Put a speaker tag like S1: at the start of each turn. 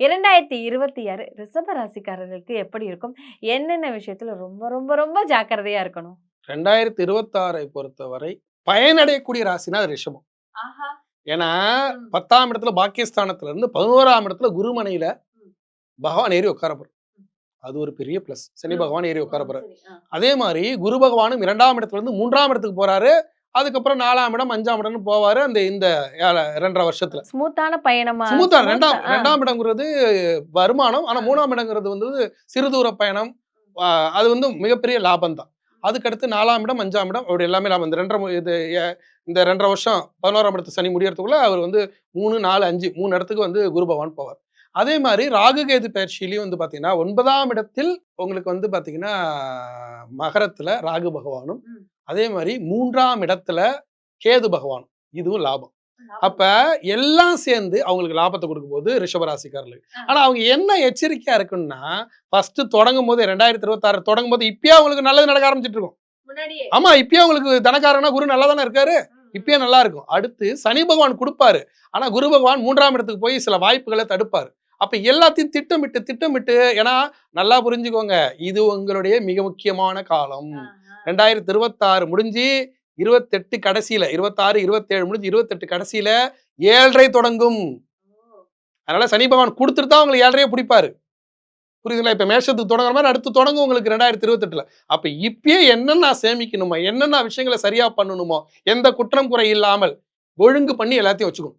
S1: 2026 ரிஷப ராசிக்காரர்களுக்கு எப்படி இருக்கும்? என்னென்ன விஷயத்துல ரொம்ப ரொம்ப ரொம்ப ஜாக்கிரதையா இருக்கணும்?
S2: 2026 பொறுத்தவரை பயனடையக்கூடிய ராசினா அது ரிஷபம்.
S1: ஆஹா.
S2: ஏன்னா
S1: ம்.
S2: 10ஆம் இடத்துல பாக்கியஸ்தானத்துல இருந்து 11ஆம் இடத்துல குருமனையில
S1: ம்.
S2: பகவான் ஏறி உட்கார போறார்.
S1: ம்.
S2: அது ஒரு பெரிய பிளஸ். சனி
S1: ம்.
S2: பகவான் ஏறி உட்கார
S1: ம்.
S2: போறார்.
S1: சரி.
S2: அதே மாதிரி குரு பகவானும் 2ஆம் இடத்துல இருந்து 3ஆம் இடத்துக்கு போறாரு. அதுக்கப்புறம் 4ஆம் இடம் 5ஆம் இடம்னு போவாரு. அந்த இந்த 2.5 வருஷத்துல.
S1: ஸ்மூத்தான பயணமா?
S2: ஸ்மூத்தா
S1: ஸ்மூத்தா.
S2: 2ஆம் இடம்ங்கிறது வருமானம். ஆனா 3ஆம் இடம்ங்கிறது வந்து சிறுதூர பயணம். அ அது வந்து மிகப்பெரிய லாபம் தான். அதுக்கடுத்து 4ஆம் இடம், 5ஆம் இடம் அப்படி எல்லாமே லாபம். இந்த 2 1/2 இது இந்த 2 1/2 வருஷம் 11ஆம் இடத்து சனி முடியறதுக்குள்ள அவர் வந்து 3, 4, 5 3 இடத்துக்கு வந்து குரு பகவான் போவார். அதே மாரி ராகு கேது பயிற்சியிலயும் வந்து பார்த்தீங்கன்னா, 9ஆம் இடத்தில் உங்களுக்கு வந்து பார்த்தீங்கன்னா, மகரத்துல ராகு பகவானும்,
S1: ம்.
S2: அதே மாரி 3ஆம் இடத்துல கேது பகவானும். இதுவும் லாபம். அப்ப
S1: லாபம்.
S2: எல்லாம் சேர்ந்து அவங்களுக்கு லாபத்த குடுக்கும்போது ரிஷபராசிக்காரர்களுக்கு. ஆனா அவங்க என்ன எச்சரிக்கையா இருக்கணும்னா, ஃபர்ஸ்ட் தொடங்கும்போது 2026 தொடங்கும்போது இப்பயே அவங்களுக்கு நல்லது நடக்க ஆரம்பிச்சுட்டு இருக்கும்.
S1: முன்னாடியே.
S2: ஆமா, இப்பயே உங்களுக்கு தனகாரகனா குரு நல்லா தானே இருக்காரு. இப்பயே நல்லா இருக்கும். அடுத்து சனி பகவான் குடுப்பாரு. ஆனா குரு பகவான் 3ஆம் இடத்துக்கு போய் சில வாய்ப்புகள தடுப்பாரு. அப்ப எல்லாத்தையும் திட்டமிட்டு ஏன்னா நல்லா புரிஞ்சுக்கோங்க. இது உங்களுடைய மிக முக்கியமான காலம். 2026 முடிஞ்சு 28 கடைசியில 26, 27 முடிஞ்சு 28 கடைசியில 7.5 தொடங்கும். அதனால சனி பகவான் குடுத்துட்டு தான் உங்களுக்கு 7.5 புடிப்பாரு. புரியுதுங்களா? இப்ப மேஷத்துக்கு தொடங்குற மாரி அடுத்து தொடங்கும் உங்களுக்கு 2028ல. அப்ப இப்பயே என்னென்ன சேமிக்கணுமோ, என்னென்ன விஷயங்கள சரியா பண்ணணுமோ, எந்த குற்றம் குறை இல்லாமல் ஒழுங்கு பண்ணி எல்லாத்தையும் வச்சுக்கணும்.